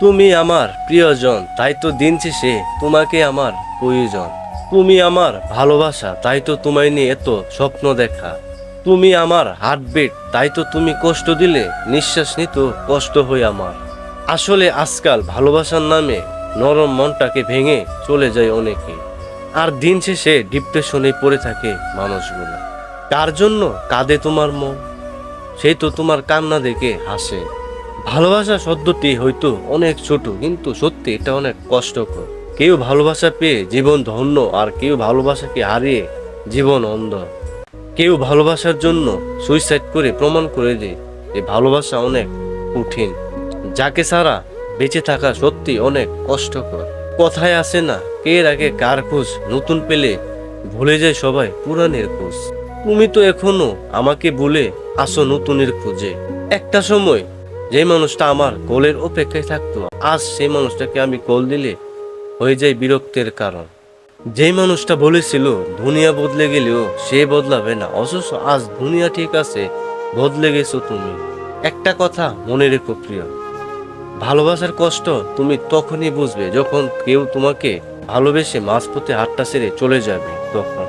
তুমি আমার প্রিয়জন, তাই তো দিন শেষে তোমাকে আমার প্রয়োজন। তুমি আমার ভালোবাসা, তাই তো তোমায় নিয়ে এত স্বপ্ন দেখা। তুমি আমার হার্টবিট, তাই তো তুমি কষ্ট দিলে নিঃশ্বাস নিত কষ্ট হয় আমার। আসলে আজকাল ভালোবাসার নামে নরম মনটাকে ভেঙে চলে যায় অনেকে, আর দিন শেষে ডিপ্রেশনে পড়ে থাকে মানুষগুলো। কার জন্য কাঁদে তোমার মন, সেই তো তোমার কান্না দেখে হাসে। ভালোবাসা শব্দটি হয়তো অনেক ছোট, কিন্তু সত্যি এটা অনেক কষ্টকর। কেউ ভালোবাসা পেয়ে জীবন ধন্য, আর কেউ ভালোবাসাকে হারিয়ে জীবন অন্ধ। কেউ ভালোবাসার জন্য সুইসাইড করে প্রমাণ করে দেয় যে ভালোবাসা অনেক কঠিন, যাকে ছাড়া বেঁচে থাকা সত্যি অনেক কষ্টকর। কথায় আসে না, কে রাখে কার খোঁজ, নতুন পেলে ভুলে যায় সবাই পুরানের খোঁজ। তুমি তো এখনো আমাকে ভুলে আসো নতুনের খোঁজে। একটা সময় যে মানুষটা আমার কলের অপেক্ষায় থাকতো, আজ সেই মানুষটাকে আমি কল দিলে হয়ে যায় বিরক্তের কারণ। যেই মানুষটা বলেছিল দুনিয়া বদলে গেলেও সে বদলাবে না, অথচ আজ দুনিয়া ঠিক আছে, বদলে গেছো তুমি। একটা কথা মনে রেখো প্রিয়, ভালোবাসার কষ্ট তুমি তখনই বুঝবে যখন কেউ তোমাকে ভালোবেসে মাঝপথে হাতটা ছেড়ে চলে যাবে তখন।